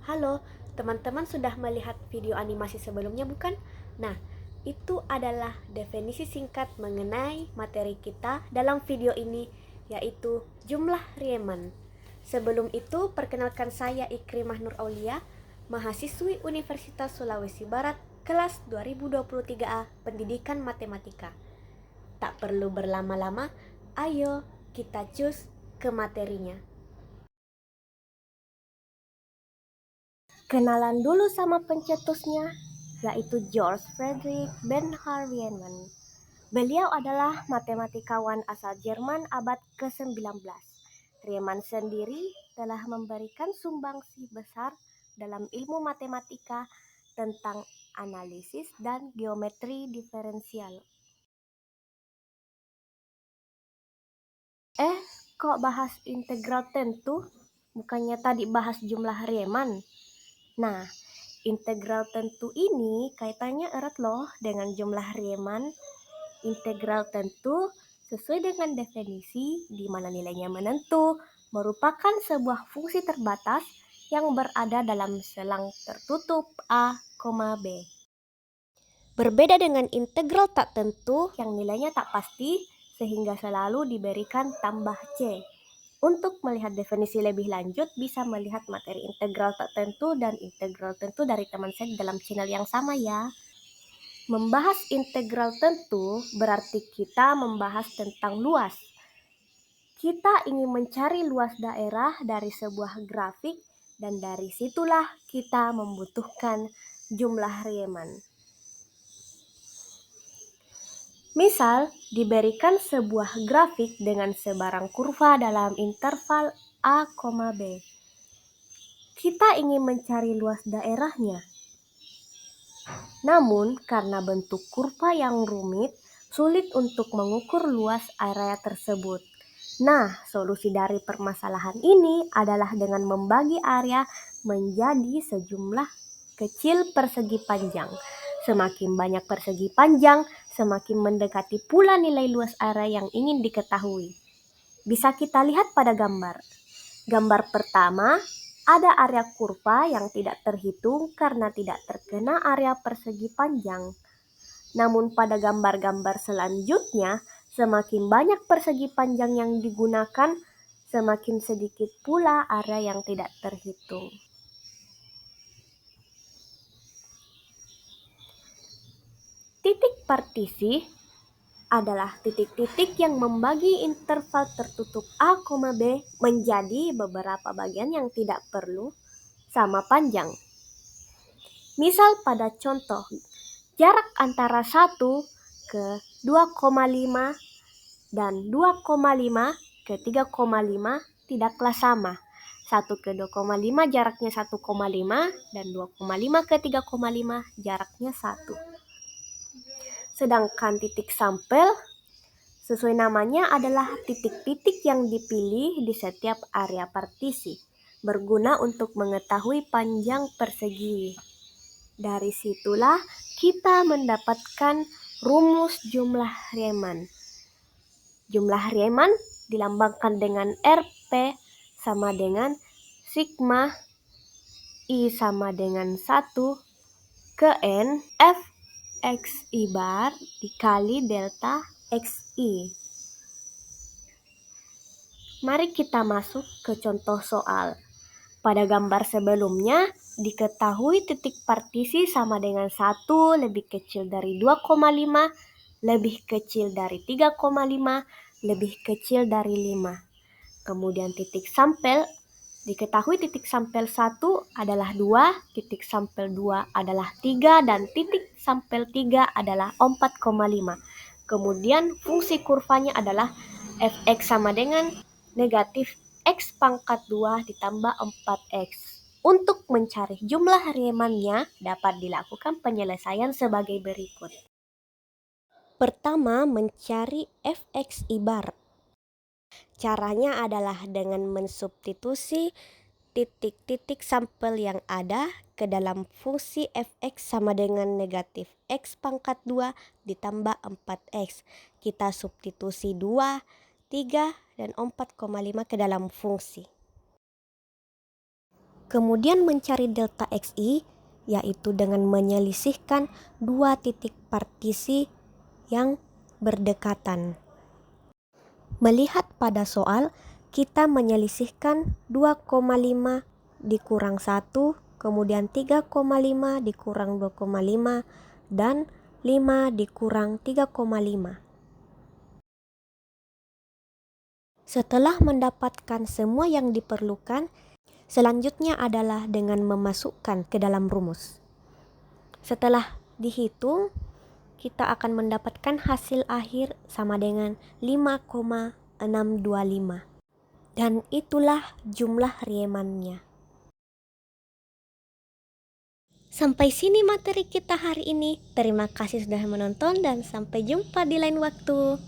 Halo, teman-teman sudah melihat video animasi sebelumnya bukan? Nah, itu adalah definisi singkat mengenai materi kita dalam video ini, yaitu jumlah Riemann. Sebelum itu, perkenalkan saya Ikrimah Nur Aulia, mahasiswi Universitas Sulawesi Barat, kelas 2023A, Pendidikan Matematika. Tak perlu berlama-lama, ayo kita cus ke materinya. Kenalan dulu sama pencetusnya, yaitu George Friedrich Bernhard Riemann. Beliau adalah matematikawan asal Jerman abad ke-19. Riemann sendiri telah memberikan sumbangsi besar dalam ilmu matematika tentang analisis dan geometri diferensial. Kok bahas integral tentu? Bukannya tadi bahas jumlah Riemann? Nah, integral tentu ini kaitannya erat loh dengan jumlah Riemann. Integral tentu sesuai dengan definisi di mana nilainya menentu merupakan sebuah fungsi terbatas yang berada dalam selang tertutup A, B. Berbeda dengan integral tak tentu yang nilainya tak pasti sehingga selalu diberikan tambah C. Untuk melihat definisi lebih lanjut, bisa melihat materi integral tak tentu dan integral tentu dari teman saya dalam channel yang sama ya. Membahas integral tentu berarti kita membahas tentang luas. Kita ingin mencari luas daerah dari sebuah grafik dan dari situlah kita membutuhkan jumlah Riemann. Misal, diberikan sebuah grafik dengan sebarang kurva dalam interval A, B. Kita ingin mencari luas daerahnya. Namun, karena bentuk kurva yang rumit, sulit untuk mengukur luas area tersebut. Nah, solusi dari permasalahan ini adalah dengan membagi area menjadi sejumlah kecil persegi panjang. Semakin banyak persegi panjang, semakin mendekati pula nilai luas area yang ingin diketahui. Bisa kita lihat pada gambar. Gambar pertama, ada area kurva yang tidak terhitung karena tidak terkena area persegi panjang. Namun pada gambar-gambar selanjutnya, semakin banyak persegi panjang yang digunakan, semakin sedikit pula area yang tidak terhitung. Titik partisi adalah titik-titik yang membagi interval tertutup A, B menjadi beberapa bagian yang tidak perlu sama panjang. Misal pada contoh, jarak antara 1 ke 2,5 dan 2,5 ke 3,5 tidaklah sama. 1 ke 2,5 jaraknya 1,5 dan 2,5 ke 3,5 jaraknya 1. Sedangkan titik sampel sesuai namanya adalah titik-titik yang dipilih di setiap area partisi, berguna untuk mengetahui panjang persegi. Dari situlah kita mendapatkan rumus jumlah Riemann. Jumlah Riemann dilambangkan dengan Rp sama dengan sigma I sama dengan 1 ke N F X I bar dikali delta XI. Mari kita masuk ke contoh soal. Pada gambar sebelumnya, diketahui titik partisi sama dengan 1 lebih kecil dari 2,5, lebih kecil dari 3,5, lebih kecil dari 5. Kemudian titik sampel, diketahui titik sampel 1 adalah 2, titik sampel 2 adalah 3, dan titik sampel 3 adalah 4,5. Kemudian fungsi kurvanya adalah fx sama dengan negatif x pangkat 2 ditambah 4x. Untuk mencari jumlah Riemann-nya dapat dilakukan penyelesaian sebagai berikut. Pertama, mencari fx I bar. Caranya adalah dengan mensubstitusi titik-titik sampel yang ada ke dalam fungsi fx sama dengan negatif x pangkat 2 ditambah 4x. Kita substitusi 2, 3, dan 4,5 ke dalam fungsi. Kemudian mencari delta XI, yaitu dengan menyelisihkan dua titik partisi yang berdekatan. Melihat pada soal, kita menyelisihkan 2,5 dikurang 1, kemudian 3,5 dikurang 2,5, dan 5 dikurang 3,5. Setelah mendapatkan semua yang diperlukan, selanjutnya adalah dengan memasukkan ke dalam rumus. Setelah dihitung, kita akan mendapatkan hasil akhir sama dengan 5,625. Dan itulah jumlah Riemannnya. Sampai sini materi kita hari ini. Terima kasih sudah menonton dan sampai jumpa di lain waktu.